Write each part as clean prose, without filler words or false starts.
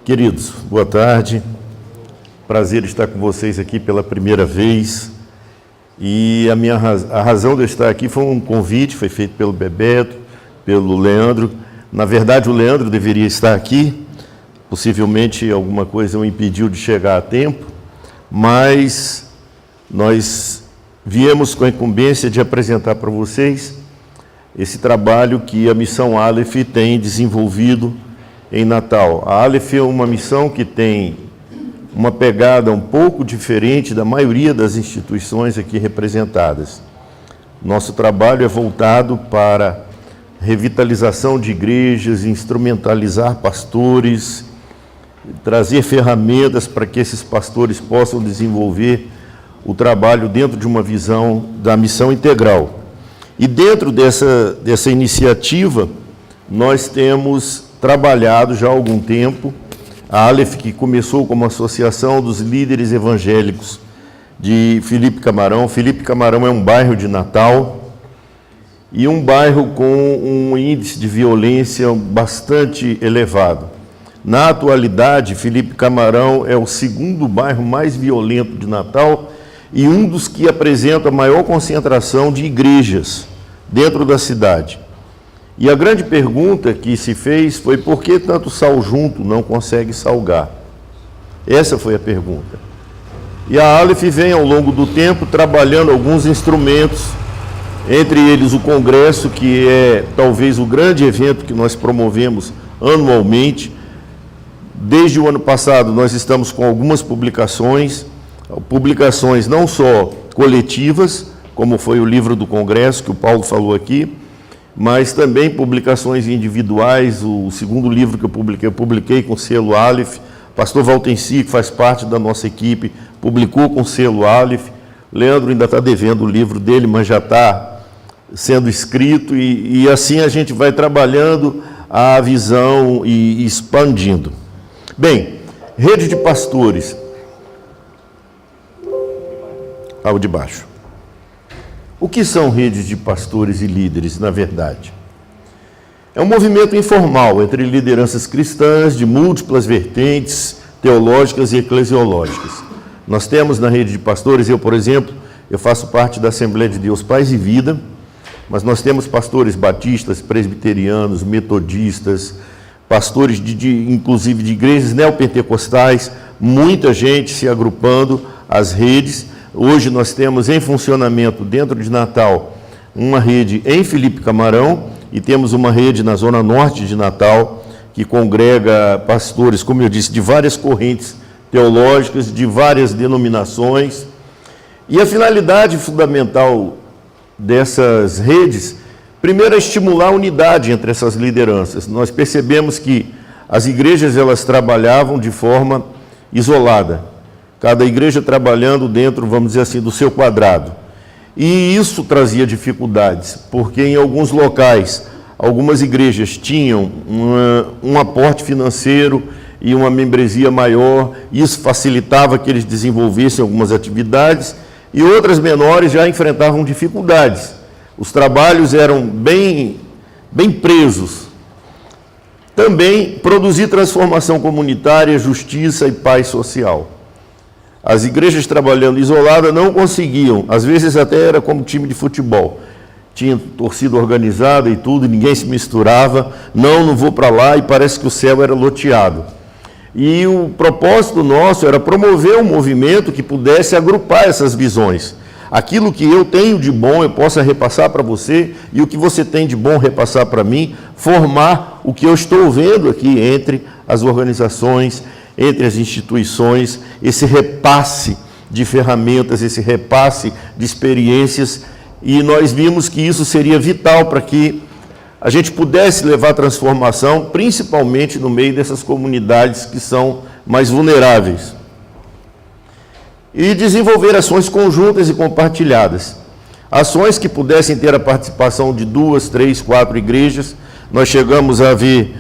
Queridos, boa tarde. Prazer estar com vocês aqui pela primeira vez. E a razão de eu estar aqui foi um convite, foi feito pelo Bebeto, pelo Leandro. Na verdade, o Leandro deveria estar aqui. Possivelmente alguma coisa o impediu de chegar a tempo, mas nós viemos com a incumbência de apresentar para vocês esse trabalho que a Missão Aleph tem desenvolvido em Natal. A Aleph é uma missão que tem uma pegada um pouco diferente da maioria das instituições aqui representadas. Nosso trabalho é voltado para revitalização de igrejas, instrumentalizar pastores, trazer ferramentas para que esses pastores possam desenvolver o trabalho dentro de uma visão da missão integral. E dentro dessa iniciativa, nós temos trabalhado já há algum tempo, a Aleph, que começou como associação dos líderes evangélicos de Felipe Camarão. Felipe Camarão é um bairro de Natal e um bairro com um índice de violência bastante elevado. Na atualidade, Felipe Camarão é o segundo bairro mais violento de Natal e um dos que apresenta a maior concentração de igrejas dentro da cidade. E a grande pergunta que se fez foi: por que tanto sal junto não consegue salgar? Essa foi a pergunta. E a Aleph vem ao longo do tempo trabalhando alguns instrumentos, entre eles o Congresso, que é talvez o grande evento que nós promovemos anualmente. Desde o ano passado nós estamos com algumas publicações não só coletivas, como foi o livro do Congresso, que o Paulo falou aqui, mas também publicações individuais. O segundo livro que eu publiquei com o selo Aleph. Pastor Valtenci, que faz parte da nossa equipe, publicou com o selo Aleph. Leandro ainda está devendo o livro dele, mas já está sendo escrito, e assim a gente vai trabalhando a visão e expandindo. Bem, rede de pastores. O de baixo. O que são redes de pastores e líderes, na verdade? É um movimento informal entre lideranças cristãs de múltiplas vertentes teológicas e eclesiológicas. Nós temos na rede de pastores, eu, por exemplo, eu faço parte da Assembleia de Deus Paz e Vida, mas nós temos pastores batistas, presbiterianos, metodistas, pastores inclusive de igrejas neopentecostais, muita gente se agrupando às redes. Hoje nós temos em funcionamento dentro de Natal uma rede em Felipe Camarão e temos uma rede na zona norte de Natal que congrega pastores, como eu disse, de várias correntes teológicas, de várias denominações. E a finalidade fundamental dessas redes, primeiro, é estimular a unidade entre essas lideranças. Nós percebemos que as igrejas elas trabalhavam de forma isolada. Cada igreja trabalhando dentro, vamos dizer assim, do seu quadrado. E isso trazia dificuldades, porque em alguns locais, algumas igrejas tinham um aporte financeiro e uma membresia maior, isso facilitava que eles desenvolvessem algumas atividades, e outras menores já enfrentavam dificuldades. Os trabalhos eram bem presos. Também produzir transformação comunitária, justiça e paz social. As igrejas trabalhando isoladas não conseguiam, às vezes até era como time de futebol. Tinha torcida organizada e tudo, ninguém se misturava, não vou para lá, e parece que o céu era loteado. E o propósito nosso era promover um movimento que pudesse agrupar essas visões. Aquilo que eu tenho de bom eu possa repassar para você, e o que você tem de bom repassar para mim, formar o que eu estou vendo aqui entre as organizações, entre as instituições, esse repasse de ferramentas, esse repasse de experiências, e nós vimos que isso seria vital para que a gente pudesse levar transformação, principalmente no meio dessas comunidades que são mais vulneráveis. E desenvolver ações conjuntas e compartilhadas. Ações que pudessem ter a participação de 2, 3, 4 igrejas. Nós chegamos a ver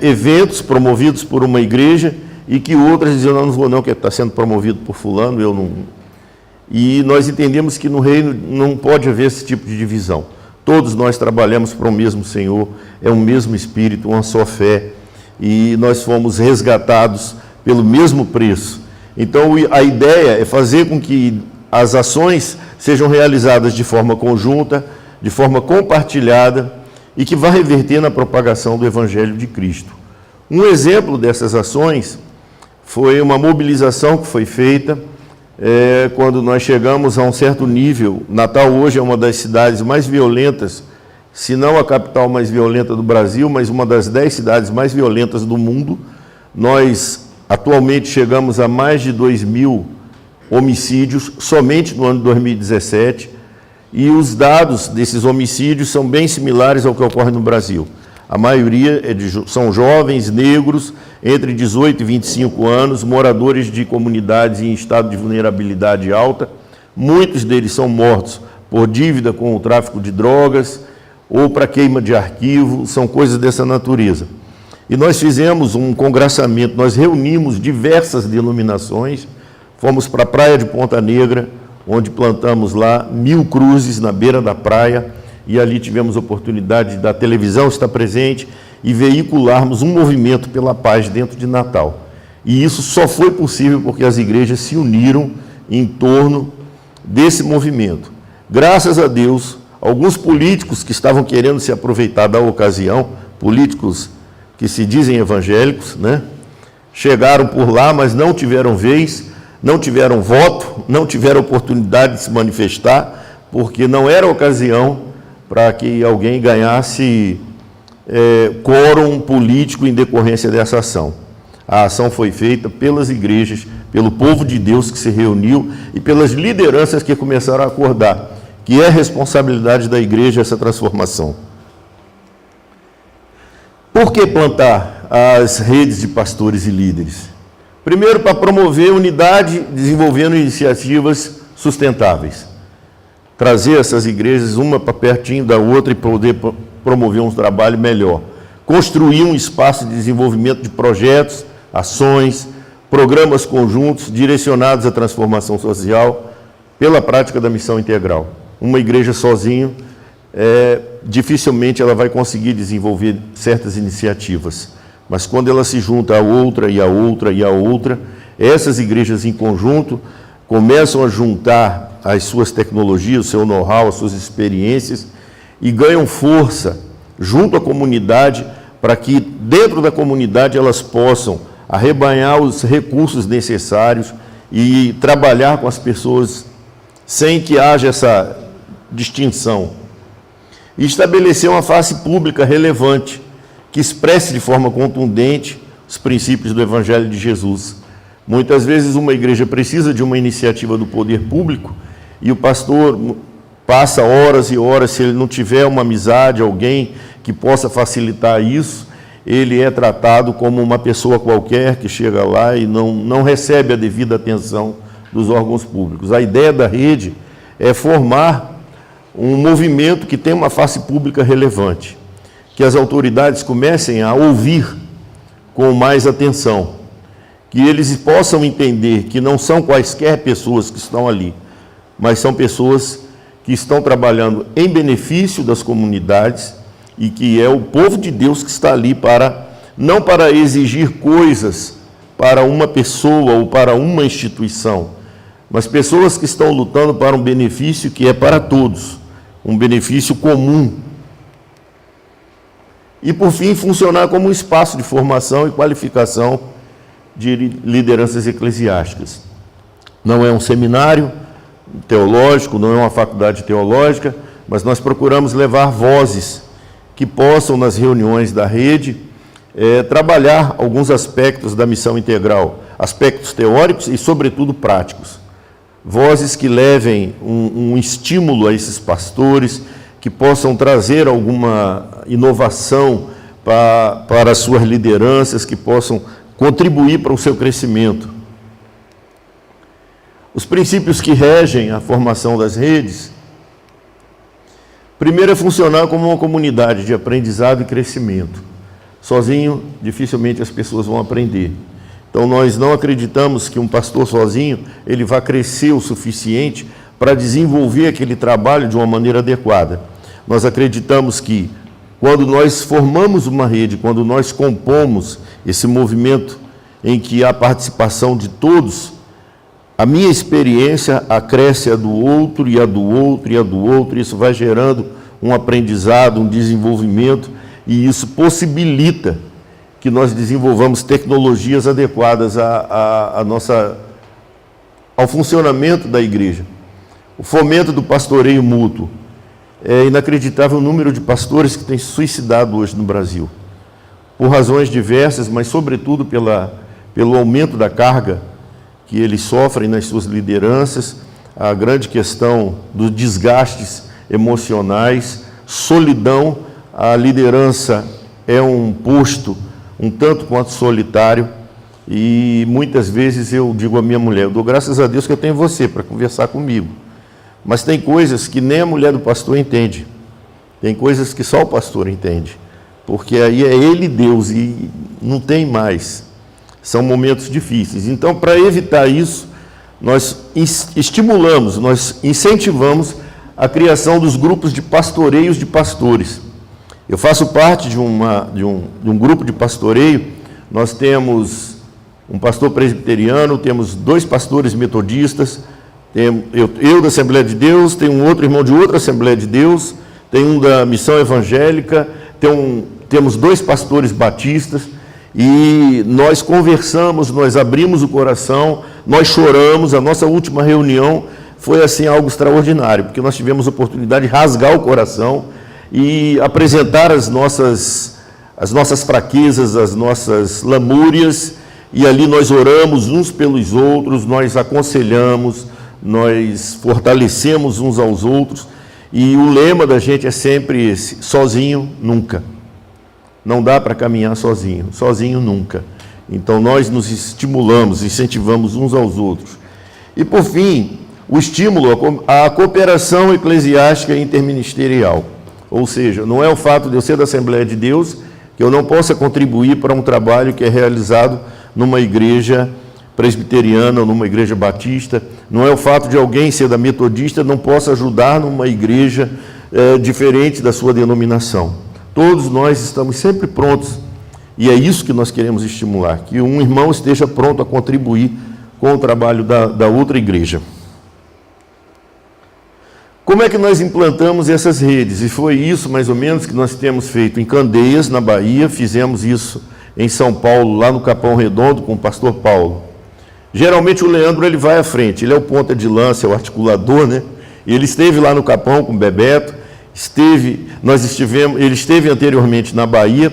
eventos promovidos por uma igreja e que outras diziam: não vou não, que está sendo promovido por fulano, eu não... E nós entendemos que no reino não pode haver esse tipo de divisão. Todos nós trabalhamos para o mesmo Senhor, é o mesmo Espírito, uma só fé. e nós fomos resgatados pelo mesmo preço. Então, a ideia é fazer com que as ações sejam realizadas de forma conjunta, de forma compartilhada e que vá reverter na propagação do Evangelho de Cristo. Um exemplo dessas ações foi uma mobilização que foi feita quando nós chegamos a um certo nível. Natal hoje é uma das cidades mais violentas, se não a capital mais violenta do Brasil, mas uma das 10 cidades mais violentas do mundo. Nós atualmente chegamos a mais de 2.000 homicídios somente no ano de 2017, e os dados desses homicídios são bem similares ao que ocorre no Brasil. A maioria são jovens negros entre 18 e 25 anos, moradores de comunidades em estado de vulnerabilidade alta. Muitos deles são mortos por dívida com o tráfico de drogas ou para queima de arquivo, são coisas dessa natureza. E nós fizemos um congraçamento, nós reunimos diversas denominações, fomos para a praia de Ponta Negra, onde plantamos lá 1000 cruzes na beira da praia, e ali tivemos a oportunidade da televisão estar presente e veicularmos um movimento pela paz dentro de Natal. E isso só foi possível porque as igrejas se uniram em torno desse movimento. Graças a Deus, alguns políticos que estavam querendo se aproveitar da ocasião, políticos que se dizem evangélicos, né, chegaram por lá, mas não tiveram vez, não tiveram voto, não tiveram oportunidade de se manifestar, porque não era ocasião para que alguém ganhasse quórum político em decorrência dessa ação. A ação foi feita pelas igrejas, pelo povo de Deus que se reuniu e pelas lideranças que começaram a acordar, que é responsabilidade da igreja essa transformação. Por que plantar as redes de pastores e líderes? Primeiro, para promover unidade, desenvolvendo iniciativas sustentáveis. Trazer essas igrejas uma para pertinho da outra e poder promover um trabalho melhor. Construir um espaço de desenvolvimento de projetos, ações, programas conjuntos direcionados à transformação social pela prática da missão integral. Uma igreja sozinho, dificilmente ela vai conseguir desenvolver certas iniciativas. Mas quando ela se junta a outra e a outra e a outra, essas igrejas em conjunto começam a juntar as suas tecnologias, o seu know-how, as suas experiências e ganham força junto à comunidade para que dentro da comunidade elas possam arrebanhar os recursos necessários e trabalhar com as pessoas sem que haja essa distinção. E estabelecer uma face pública relevante que expresse de forma contundente os princípios do Evangelho de Jesus. Muitas vezes uma igreja precisa de uma iniciativa do poder público e o pastor passa horas e horas, se ele não tiver uma amizade, alguém que possa facilitar isso, ele é tratado como uma pessoa qualquer que chega lá e não recebe a devida atenção dos órgãos públicos. A ideia da rede é formar um movimento que tenha uma face pública relevante, que as autoridades comecem a ouvir com mais atenção, que eles possam entender que não são quaisquer pessoas que estão ali, mas são pessoas que estão trabalhando em benefício das comunidades e que é o povo de Deus que está ali não para exigir coisas para uma pessoa ou para uma instituição, mas pessoas que estão lutando para um benefício que é para todos, um benefício comum. E, por fim, funcionar como um espaço de formação e qualificação de lideranças eclesiásticas. Não é um seminário teológico, não é uma faculdade teológica, mas nós procuramos levar vozes que possam, nas reuniões da rede, trabalhar alguns aspectos da missão integral, aspectos teóricos e, sobretudo, práticos. Vozes que levem um estímulo a esses pastores, que possam trazer alguma inovação para as suas lideranças, que possam contribuir para o seu crescimento. Os princípios que regem a formação das redes, primeiro é funcionar como uma comunidade de aprendizado e crescimento. Sozinho, dificilmente as pessoas vão aprender. Então, nós não acreditamos que um pastor sozinho ele vai crescer o suficiente para desenvolver aquele trabalho de uma maneira adequada. Nós acreditamos que, quando nós formamos uma rede, quando nós compomos esse movimento em que há participação de todos, a minha experiência acresce a do outro, e a do outro, e a do outro, e isso vai gerando um aprendizado, um desenvolvimento, e isso possibilita que nós desenvolvamos tecnologias adequadas ao funcionamento da igreja. O fomento do pastoreio mútuo. É inacreditável o número de pastores que têm se suicidado hoje no Brasil, por razões diversas, mas sobretudo pelo aumento da carga que eles sofrem nas suas lideranças, a grande questão dos desgastes emocionais, solidão. A liderança é um posto um tanto quanto solitário, e muitas vezes eu digo à minha mulher: eu dou graças a Deus que eu tenho você para conversar comigo, mas tem coisas que nem a mulher do pastor entende, tem coisas que só o pastor entende, porque aí é ele Deus e não tem mais. São momentos difíceis. Então, para evitar isso, nós estimulamos, nós incentivamos a criação dos grupos de pastoreios de pastores. Eu faço parte de um grupo de pastoreio. Nós temos um pastor presbiteriano, temos 2 pastores metodistas, eu da Assembleia de Deus, tem um outro irmão de outra Assembleia de Deus, tem um da Missão Evangélica, temos 2 pastores batistas, e nós conversamos, nós abrimos o coração, nós choramos. A nossa última reunião foi assim algo extraordinário, porque nós tivemos a oportunidade de rasgar o coração e apresentar as nossas fraquezas, as nossas lamúrias, e ali nós oramos uns pelos outros, nós aconselhamos, nós fortalecemos uns aos outros, e o lema da gente é sempre esse: sozinho nunca. Não dá para caminhar sozinho, sozinho nunca. Então nós nos estimulamos, incentivamos uns aos outros. E por fim, o estímulo à cooperação eclesiástica interministerial. Ou seja, não é o fato de eu ser da Assembleia de Deus que eu não possa contribuir para um trabalho que é realizado numa igreja presbiteriana ou numa igreja batista. Não é o fato de alguém ser da metodista não possa ajudar numa igreja diferente da sua denominação. Todos nós estamos sempre prontos, e é isso que nós queremos estimular, que um irmão esteja pronto a contribuir com o trabalho da outra igreja. Como é que nós implantamos essas redes? E foi isso, mais ou menos, que nós temos feito em Candeias, na Bahia. Fizemos isso em São Paulo, lá no Capão Redondo, com o pastor Paulo. Geralmente o Leandro ele vai à frente, ele é o ponta de lança, é o articulador, né? E ele esteve lá no Capão com o Bebeto, ele esteve anteriormente na Bahia,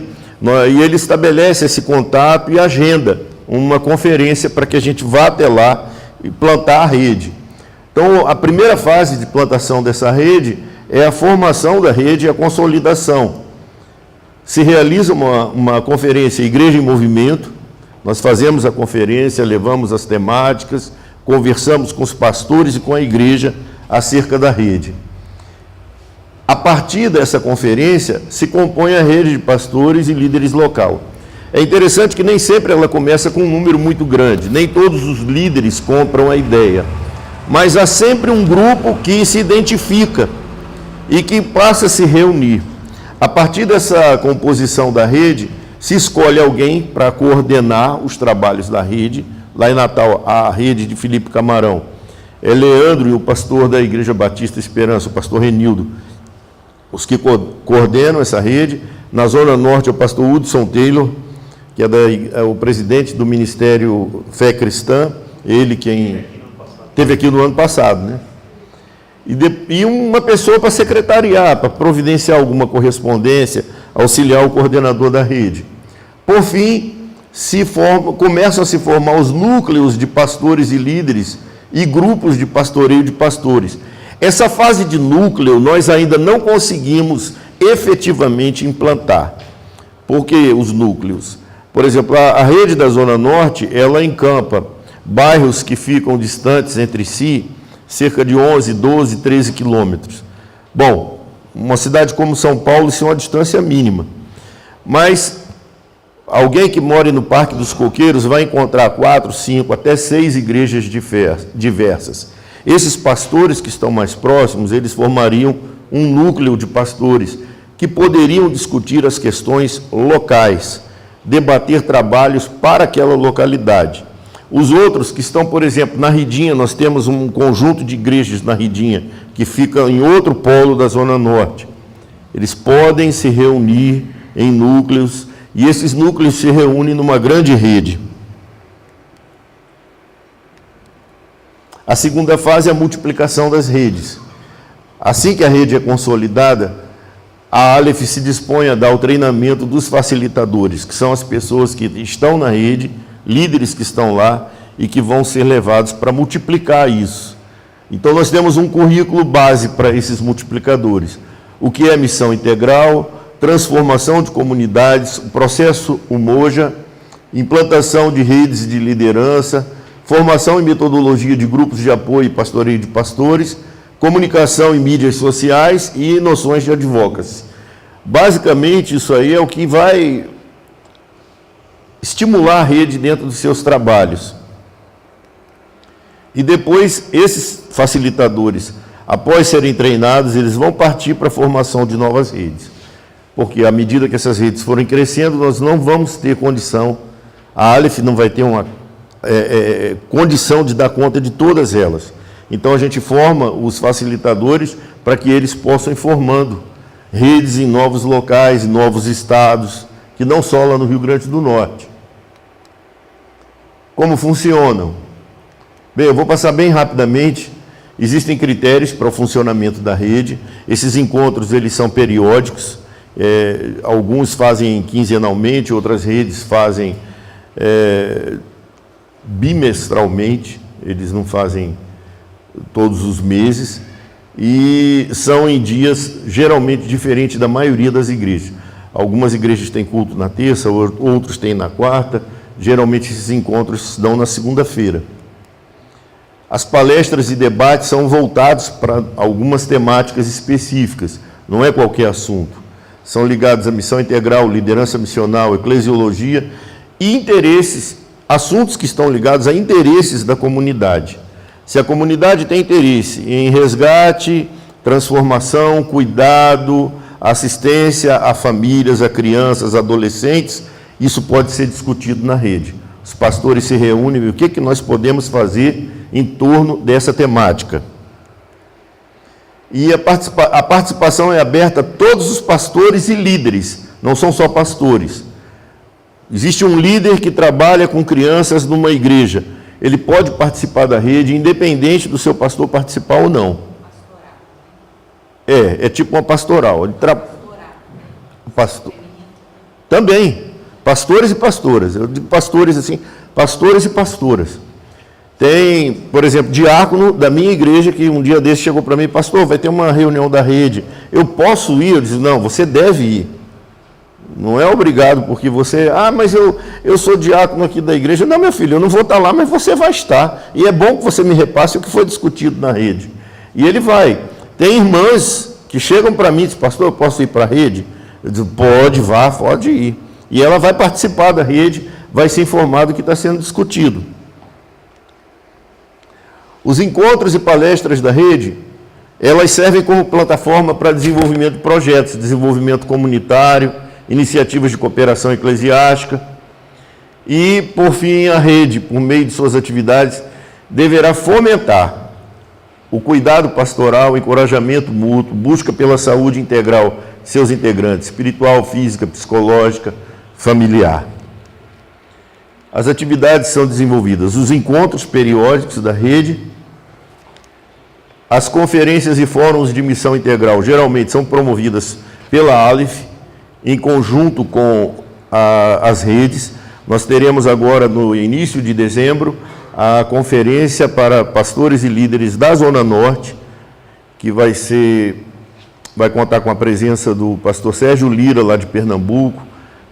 e ele estabelece esse contato e agenda uma conferência para que a gente vá até lá e plantar a rede. Então, a primeira fase de plantação dessa rede é a formação da rede e a consolidação. Se realiza uma conferência Igreja em Movimento, nós fazemos a conferência, levamos as temáticas, conversamos com os pastores e com a igreja acerca da rede. A partir dessa conferência, se compõe a rede de pastores e líderes local. É interessante que nem sempre ela começa com um número muito grande, nem todos os líderes compram a ideia, mas há sempre um grupo que se identifica e que passa a se reunir. A partir dessa composição da rede, se escolhe alguém para coordenar os trabalhos da rede. Lá em Natal, a rede de Felipe Camarão é Leandro e o pastor da Igreja Batista Esperança, o pastor Renildo, os que coordenam essa rede. Na Zona Norte é o pastor Hudson Taylor, que é o presidente do Ministério Fé Cristã, ele quem esteve aqui no ano passado, né? E uma pessoa para secretariar, para providenciar alguma correspondência, auxiliar o coordenador da rede. Por fim, começam a se formar os núcleos de pastores e líderes e grupos de pastoreio de pastores. Essa fase de núcleo nós ainda não conseguimos efetivamente implantar. Por que os núcleos? Por exemplo, a rede da Zona Norte, ela encampa bairros que ficam distantes entre si, cerca de 11, 12, 13 quilômetros. Bom, uma cidade como São Paulo, isso é uma distância mínima. Mas alguém que mora no Parque dos Coqueiros vai encontrar 4, 5, até 6 igrejas diversas. Esses pastores que estão mais próximos, eles formariam um núcleo de pastores que poderiam discutir as questões locais, debater trabalhos para aquela localidade. Os outros que estão, por exemplo, na Ridinha, nós temos um conjunto de igrejas na Ridinha, que fica em outro polo da Zona Norte. Eles podem se reunir em núcleos, e esses núcleos se reúnem numa grande rede. A segunda fase é a multiplicação das redes. Assim que a rede é consolidada, a Aleph se dispõe a dar o treinamento dos facilitadores, que são as pessoas que estão na rede, líderes que estão lá e que vão ser levados para multiplicar isso. Então, nós temos um currículo base para esses multiplicadores. O que é missão integral, transformação de comunidades, o processo Umoja, implantação de redes de liderança, formação e metodologia de grupos de apoio e pastoreio de pastores, comunicação em mídias sociais e noções de advocacy. Basicamente, isso aí é o que vai estimular a rede dentro dos seus trabalhos. E depois, esses facilitadores, após serem treinados, eles vão partir para a formação de novas redes. Porque, à medida que essas redes forem crescendo, nós não vamos ter condição, a Aleph não vai ter uma condição de dar conta de todas elas. Então, a gente forma os facilitadores para que eles possam ir formando redes em novos locais, em novos estados, que não só lá no Rio Grande do Norte. Como funcionam? Bem, eu vou passar bem rapidamente. Existem critérios para o funcionamento da rede. Esses encontros, eles são periódicos. Alguns fazem quinzenalmente, outras redes fazem bimestralmente. Eles não fazem todos os meses. E são em dias geralmente diferentes da maioria das igrejas. Algumas igrejas têm culto na terça, outros têm na quarta. Geralmente esses encontros se dão na segunda-feira. As palestras e debates são voltados para algumas temáticas específicas, não é qualquer assunto. São ligados à missão integral, liderança missional, eclesiologia e interesses, assuntos que estão ligados a interesses da comunidade. Se a comunidade tem interesse em resgate, transformação, cuidado, assistência a famílias, a crianças, adolescentes, isso pode ser discutido na rede. Os pastores se reúnem e o que nós podemos fazer em torno dessa temática. E a participação é aberta a todos os pastores e líderes, não são só pastores. Existe um líder que trabalha com crianças numa igreja. Ele pode participar da rede, independente do seu pastor participar ou não. É tipo uma pastoral. Também. Pastores e pastoras. Eu digo pastores assim, pastores e pastoras. Tem, por exemplo, diácono da minha igreja que um dia desse chegou para mim, pastor, vai ter uma reunião da rede. Eu posso ir? Eu disse, não, você deve ir. Não é obrigado, porque você... mas eu sou diácono aqui da igreja. Não, meu filho, eu não vou estar lá, mas você vai estar. E é bom que você me repasse o que foi discutido na rede. E ele vai. Tem irmãs que chegam para mim e dizem, pastor, eu posso ir para a rede? Eu digo, pode ir. E ela vai participar da rede, vai se informar do que está sendo discutido. Os encontros e palestras da rede, elas servem como plataforma para desenvolvimento de projetos, desenvolvimento comunitário, iniciativas de cooperação eclesiástica. E, por fim, a rede, por meio de suas atividades, deverá fomentar o cuidado pastoral, o encorajamento mútuo, busca pela saúde integral de seus integrantes, espiritual, física, psicológica, familiar. As atividades são desenvolvidas, os encontros periódicos da rede, as conferências e fóruns de missão integral, geralmente são promovidas pela Aleph, em conjunto com as redes. Nós teremos agora, no início de dezembro, a conferência para pastores e líderes da Zona Norte, que vai contar com a presença do pastor Sérgio Lira, lá de Pernambuco.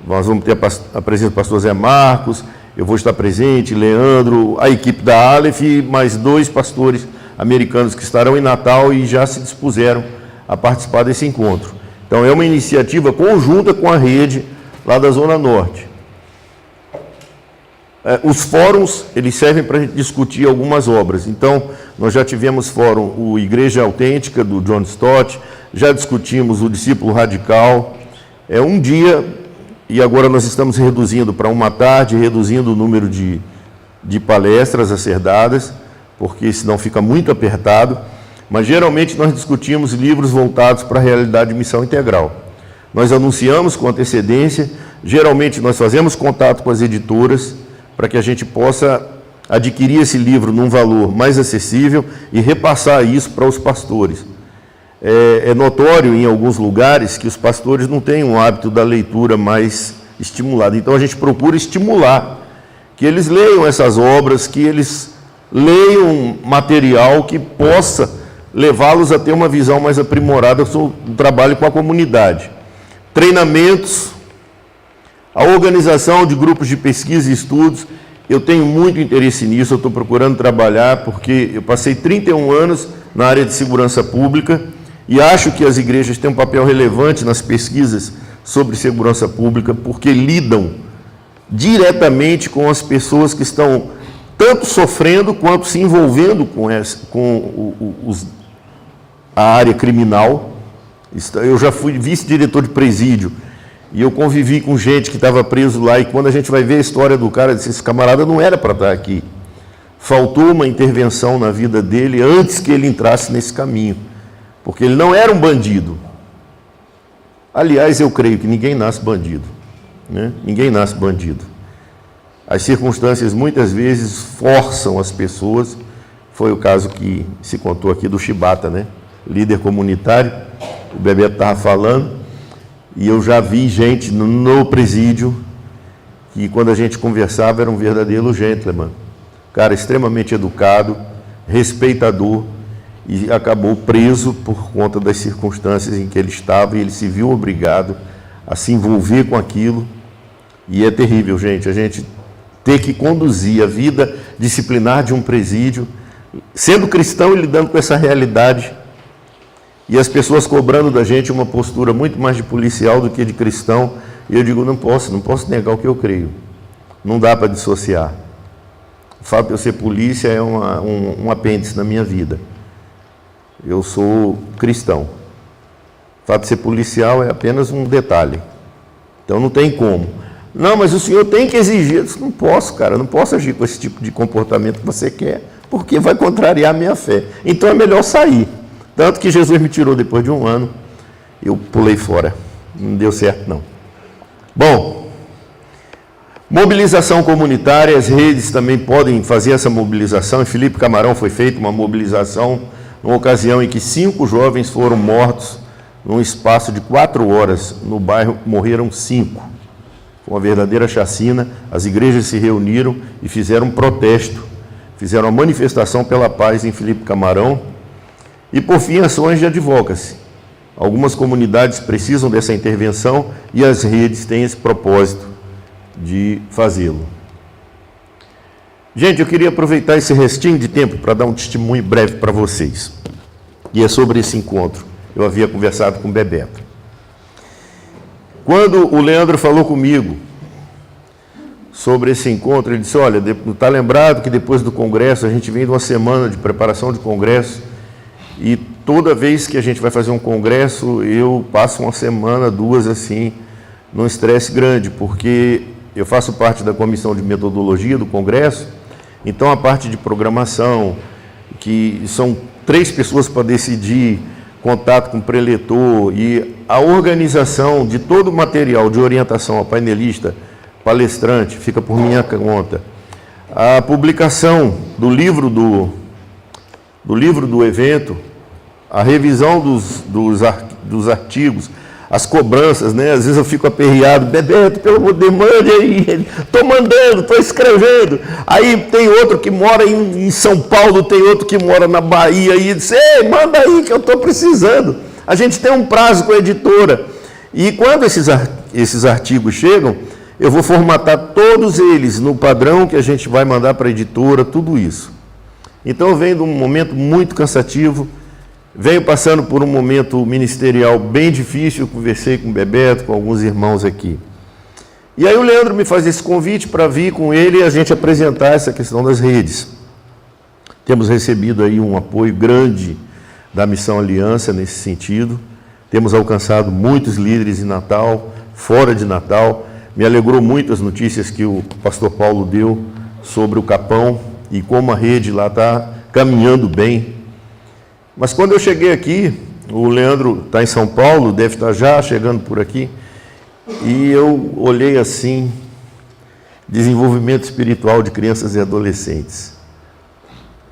Nós vamos ter a presença do pastor Zé Marcos, eu vou estar presente, Leandro, a equipe da Aleph e mais 2 pastores americanos que estarão em Natal e já se dispuseram a participar desse encontro. Então, é uma iniciativa conjunta com a rede lá da Zona Norte. Os fóruns, eles servem para a gente discutir algumas obras. Então, nós já tivemos fórum, o Igreja Autêntica, do John Stott, já discutimos o Discípulo Radical. Um dia, e agora nós estamos reduzindo para uma tarde, reduzindo o número de palestras a ser dadas, porque senão fica muito apertado. Mas, geralmente, nós discutimos livros voltados para a realidade de missão integral. Nós anunciamos com antecedência, geralmente nós fazemos contato com as editoras, para que a gente possa adquirir esse livro num valor mais acessível e repassar isso para os pastores. É notório em alguns lugares que os pastores não têm um hábito da leitura mais estimulado. Então a gente procura estimular que eles leiam essas obras, que eles leiam material que possa levá-los a ter uma visão mais aprimorada do trabalho com a comunidade. Treinamentos, a organização de grupos de pesquisa e estudos, eu tenho muito interesse nisso, eu estou procurando trabalhar, porque eu passei 31 anos na área de segurança pública e acho que as igrejas têm um papel relevante nas pesquisas sobre segurança pública, porque lidam diretamente com as pessoas que estão tanto sofrendo quanto se envolvendo a área criminal. Eu já fui vice-diretor de presídio, e eu convivi com gente que estava preso lá, e quando a gente vai ver a história do cara, disse, esse camarada não era para estar aqui. Faltou uma intervenção na vida dele antes que ele entrasse nesse caminho, porque ele não era um bandido. Aliás, eu creio que ninguém nasce bandido, né? Ninguém nasce bandido. As circunstâncias muitas vezes forçam as pessoas, foi o caso que se contou aqui do Chibata, né? Líder comunitário, o Bebeto estava falando, e eu já vi gente no presídio que, quando a gente conversava, era um verdadeiro gentleman. Cara extremamente educado, respeitador, e acabou preso por conta das circunstâncias em que ele estava, e ele se viu obrigado a se envolver com aquilo. E é terrível, gente, a gente ter que conduzir a vida disciplinar de um presídio, sendo cristão e lidando com essa realidade, e as pessoas cobrando da gente uma postura muito mais de policial do que de cristão. E eu digo, não posso negar o que eu creio. Não dá para dissociar. O fato de eu ser polícia é um apêndice na minha vida. Eu sou cristão. O fato de ser policial é apenas um detalhe. Então não tem como. Não, mas o senhor tem que exigir. Eu disse, não posso, cara, não posso agir com esse tipo de comportamento que você quer, porque vai contrariar a minha fé. Então é melhor sair. Tanto que Jesus me tirou depois de um ano, eu pulei fora. Não deu certo, não. Bom, mobilização comunitária, as redes também podem fazer essa mobilização. Em Felipe Camarão foi feita uma mobilização, numa ocasião em que 5 jovens foram mortos num espaço de 4 horas. No bairro morreram 5. Foi uma verdadeira chacina. As igrejas se reuniram e fizeram um protesto, fizeram uma manifestação pela paz em Felipe Camarão. E, por fim, ações de advocacy. Algumas comunidades precisam dessa intervenção e as redes têm esse propósito de fazê-lo. Gente, eu queria aproveitar esse restinho de tempo para dar um testemunho breve para vocês. E é sobre esse encontro. Eu havia conversado com o Bebeto. Quando o Leandro falou comigo sobre esse encontro, ele disse, olha, está lembrado que depois do congresso, a gente vem de uma semana de preparação de congresso, e toda vez que a gente vai fazer um congresso, eu passo uma semana, 2, assim, num estresse grande, porque eu faço parte da comissão de metodologia do congresso, então a parte de programação, que são 3 pessoas para decidir, contato com o preletor, e a organização de todo o material de orientação a painelista, palestrante, fica por minha conta. A publicação do livro do evento, a revisão dos artigos, as cobranças, né? Às vezes eu fico aperreado, Bebeto, pelo amor de Deus, mande aí, estou mandando, estou escrevendo. Aí tem outro que mora em São Paulo, tem outro que mora na Bahia, e diz, ei, manda aí que eu estou precisando. A gente tem um prazo com a editora. E quando esses artigos chegam, eu vou formatar todos eles no padrão que a gente vai mandar para a editora, tudo isso. Então, vem de um momento muito cansativo, venho passando por um momento ministerial bem difícil, eu conversei com o Bebeto, com alguns irmãos aqui. E aí o Leandro me faz esse convite para vir com ele e a gente apresentar essa questão das redes. Temos recebido aí um apoio grande da Missão Aliança nesse sentido. Temos alcançado muitos líderes em Natal, fora de Natal. Me alegrou muito as notícias que o pastor Paulo deu sobre o Capão e como a rede lá está caminhando bem. Mas quando eu cheguei aqui, o Leandro está em São Paulo, deve estar já chegando por aqui, e eu olhei assim, desenvolvimento espiritual de crianças e adolescentes.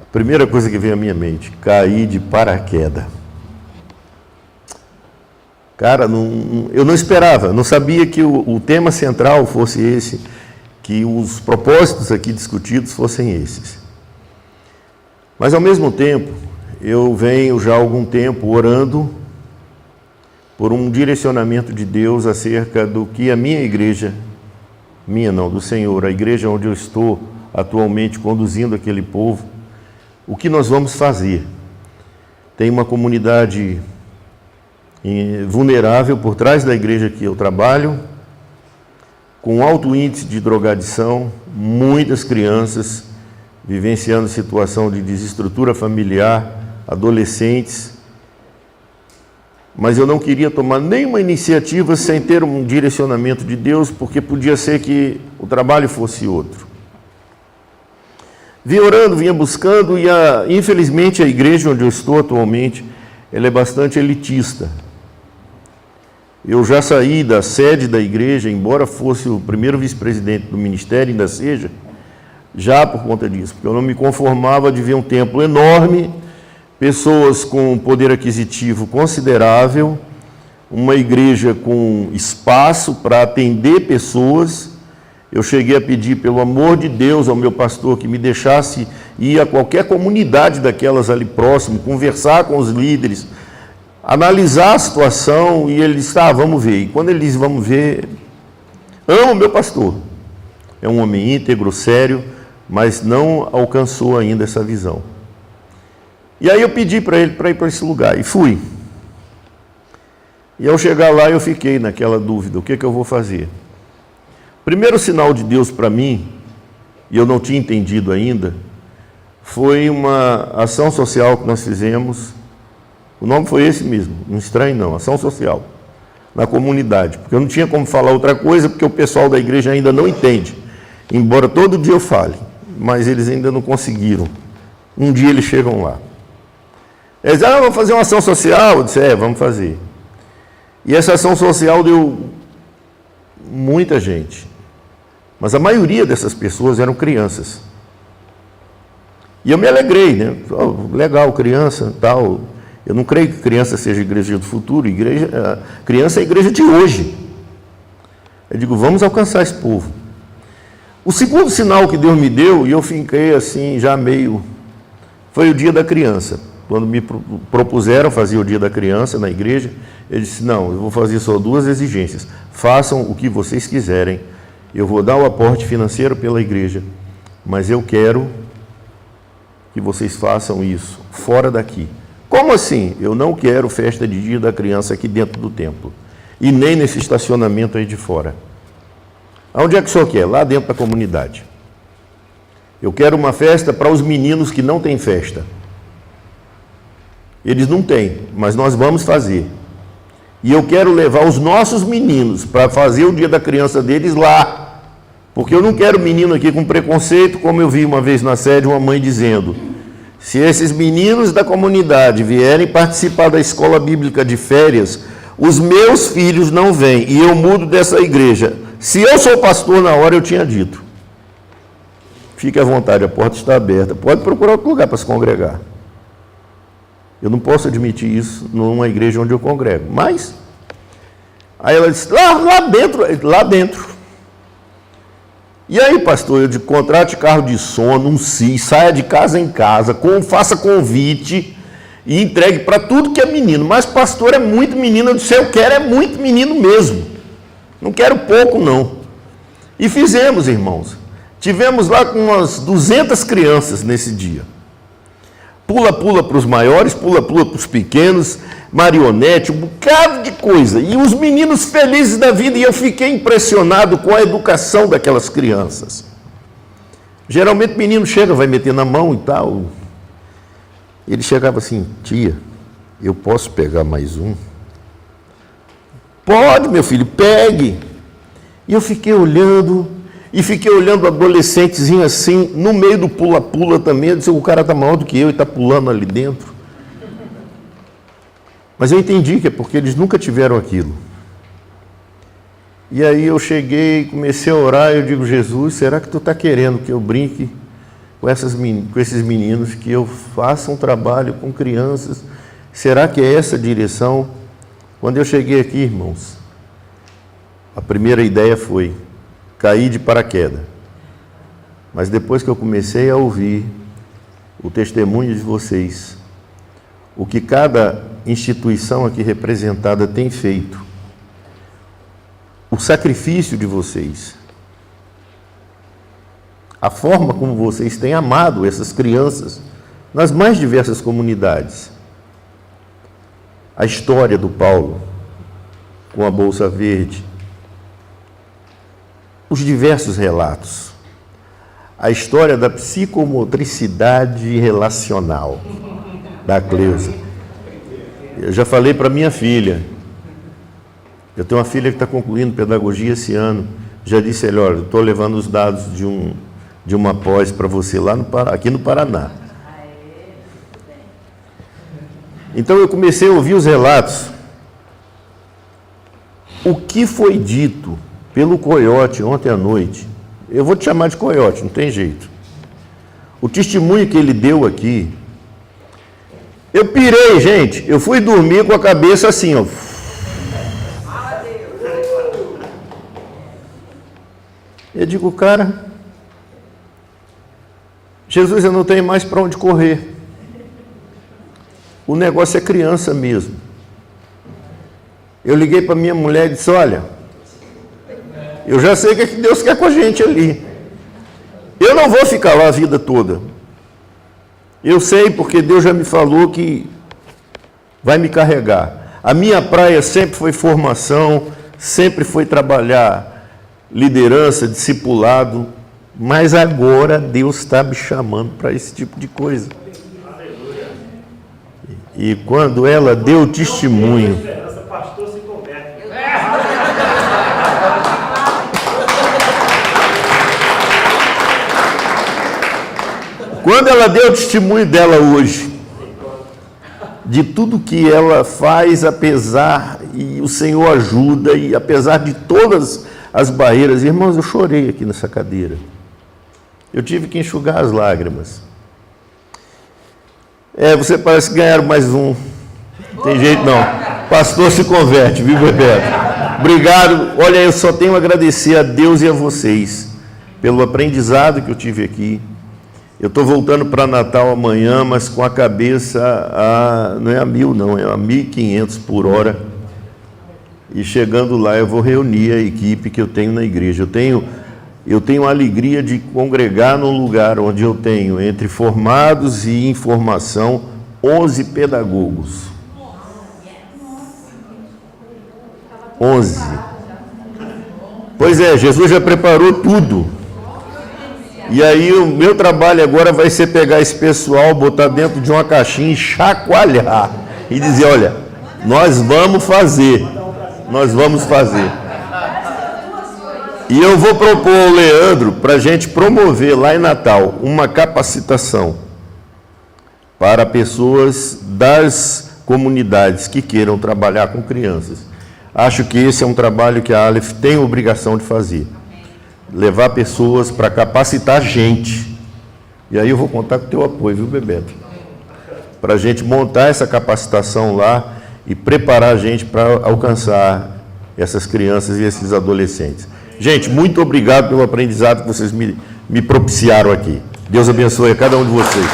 A primeira coisa que veio à minha mente, caí de paraquedas. Cara, eu não esperava, não sabia que o tema central fosse esse, que os propósitos aqui discutidos fossem esses. Mas, ao mesmo tempo, eu venho já há algum tempo orando por um direcionamento de Deus acerca do que a minha igreja, do Senhor, a igreja onde eu estou atualmente conduzindo aquele povo, o que nós vamos fazer. Tem uma comunidade vulnerável por trás da igreja que eu trabalho, com alto índice de drogadição, muitas crianças vivenciando situação de desestrutura familiar, adolescentes, mas eu não queria tomar nenhuma iniciativa sem ter um direcionamento de Deus, porque podia ser que o trabalho fosse outro. Vinha orando, vinha buscando, e infelizmente a igreja onde eu estou atualmente, ela é bastante elitista. Eu já saí da sede da igreja, embora fosse o primeiro vice-presidente do ministério, ainda seja, já por conta disso, porque eu não me conformava de ver um templo enorme, pessoas com poder aquisitivo considerável, uma igreja com espaço para atender pessoas. Eu cheguei a pedir, pelo amor de Deus, ao meu pastor que me deixasse ir a qualquer comunidade daquelas ali próximo, conversar com os líderes, analisar a situação, e ele disse, vamos ver. E quando ele disse, vamos ver, amo o meu pastor. É um homem íntegro, sério, mas não alcançou ainda essa visão. E aí eu pedi para ele para ir para esse lugar, e fui. E ao chegar lá eu fiquei naquela dúvida, o que eu vou fazer? Primeiro sinal de Deus para mim, e eu não tinha entendido ainda, foi uma ação social que nós fizemos. O nome foi esse mesmo, não estranho não, ação social, na comunidade, porque eu não tinha como falar outra coisa, porque o pessoal da igreja ainda não entende, embora todo dia eu fale, mas eles ainda não conseguiram. Um dia eles chegam lá. Eles disseram, vamos fazer uma ação social? Eu disse, vamos fazer. E essa ação social deu muita gente, mas a maioria dessas pessoas eram crianças. E eu me alegrei, né? Legal, criança, tal. Eu não creio que criança seja igreja do futuro, criança é a igreja de hoje. Eu digo, vamos alcançar esse povo. O segundo sinal que Deus me deu, e eu fiquei assim, já meio, foi o dia da criança. Quando me propuseram fazer o dia da criança na igreja, eu disse, não, eu vou fazer só duas exigências. Façam o que vocês quiserem, eu vou dar o aporte financeiro pela igreja, mas eu quero que vocês façam isso fora daqui. Como assim? Eu não quero festa de dia da criança aqui dentro do templo, e nem nesse estacionamento aí de fora. Aonde é que o senhor quer? Lá dentro da comunidade. Eu quero uma festa para os meninos que não têm festa. Eles não têm, mas nós vamos fazer. E eu quero levar os nossos meninos para fazer o dia da criança deles lá. Porque eu não quero menino aqui com preconceito, como eu vi uma vez na sede uma mãe dizendo, se esses meninos da comunidade vierem participar da escola bíblica de férias, os meus filhos não vêm e eu mudo dessa igreja. Se eu sou pastor na hora, eu tinha dito. Fique à vontade, a porta está aberta. Pode procurar outro lugar para se congregar. Eu não posso admitir isso numa igreja onde eu congrego. Mas, aí ela disse, lá dentro. E aí, pastor, eu digo, contrate carro de som, anuncie, saia de casa em casa, faça convite e entregue para tudo que é menino. Mas, pastor, é muito menino. Eu disse, eu quero muito menino mesmo. Não quero pouco, não. E fizemos, irmãos. Tivemos lá com umas 200 crianças nesse dia. Pula-pula para os maiores, pula-pula para os pequenos. marionete, um bocado de coisa. E os meninos felizes da vida, e eu fiquei impressionado com a educação daquelas crianças. Geralmente o menino chega, vai meter na mão e tal. Ele chegava assim: tia, eu posso pegar mais um? Pode, meu filho, pegue. E eu fiquei olhando, e fiquei olhando o adolescentezinho assim, no meio do pula-pula também. Eu disse: o cara está maior do que eu e está pulando ali dentro. Mas eu entendi que é porque eles nunca tiveram aquilo. E aí eu cheguei, comecei a orar, e eu digo: Jesus, será que tu está querendo que eu brinque com esses meninos, que eu faça um trabalho com crianças? Será que é essa a direção? Quando eu cheguei aqui, irmãos, a primeira ideia foi cair de paraquedas. Mas depois que eu comecei a ouvir o testemunho de vocês, o que cada instituição aqui representada tem feito, o sacrifício de vocês, a forma como vocês têm amado essas crianças nas mais diversas comunidades, a história do Paulo com a Bolsa Verde, os diversos relatos, a história da psicomotricidade relacional da Cleusa. Eu já falei para minha filha, eu tenho uma filha que está concluindo pedagogia esse ano, já disse a ele: olha, eu estou levando os dados de uma pós para você lá aqui no Paraná. Então eu comecei a ouvir os relatos. O que foi dito pelo Coiote ontem à noite, eu vou te chamar de Coiote, não tem jeito. O testemunho que ele deu aqui, eu pirei, gente. Eu fui dormir com a cabeça assim, ó. Eu digo: cara, Jesus, eu não tenho mais para onde correr. O negócio é criança mesmo. Eu liguei para minha mulher e disse: olha, eu já sei o que Deus quer com a gente ali. Eu não vou ficar lá a vida toda. Eu sei, porque Deus já me falou que vai me carregar. A minha praia sempre foi formação, sempre foi trabalhar liderança, discipulado, mas agora Deus está me chamando para esse tipo de coisa. E quando ela deu testemunho, quando ela deu o testemunho dela hoje, de tudo que ela faz, apesar, e o Senhor ajuda, e apesar de todas as barreiras, irmãos, eu chorei aqui nessa cadeira. Eu tive que enxugar as lágrimas. Você parece que ganharam mais um. Não tem jeito não. Pastor se converte, viu, Bebeto? Obrigado. Olha, eu só tenho a agradecer a Deus e a vocês pelo aprendizado que eu tive aqui. Eu estou voltando para Natal amanhã, mas com a cabeça não é a 1000 não, é a 1500 por hora. E chegando lá eu vou reunir a equipe que eu tenho na igreja. Eu tenho a alegria de congregar num lugar onde eu tenho, entre formados e em formação, 11 pedagogos. 11. Pois é, Jesus já preparou tudo. E aí o meu trabalho agora vai ser pegar esse pessoal, botar dentro de uma caixinha e chacoalhar. E dizer: olha, nós vamos fazer. Nós vamos fazer. E eu vou propor ao Leandro para a gente promover lá em Natal uma capacitação para pessoas das comunidades que queiram trabalhar com crianças. Acho que esse é um trabalho que a Aleph tem a obrigação de fazer. Levar pessoas para capacitar gente. E aí eu vou contar com o teu apoio, viu, Bebeto? Para a gente montar essa capacitação lá e preparar a gente para alcançar essas crianças e esses adolescentes. Gente, muito obrigado pelo aprendizado que vocês me propiciaram aqui. Deus abençoe a cada um de vocês.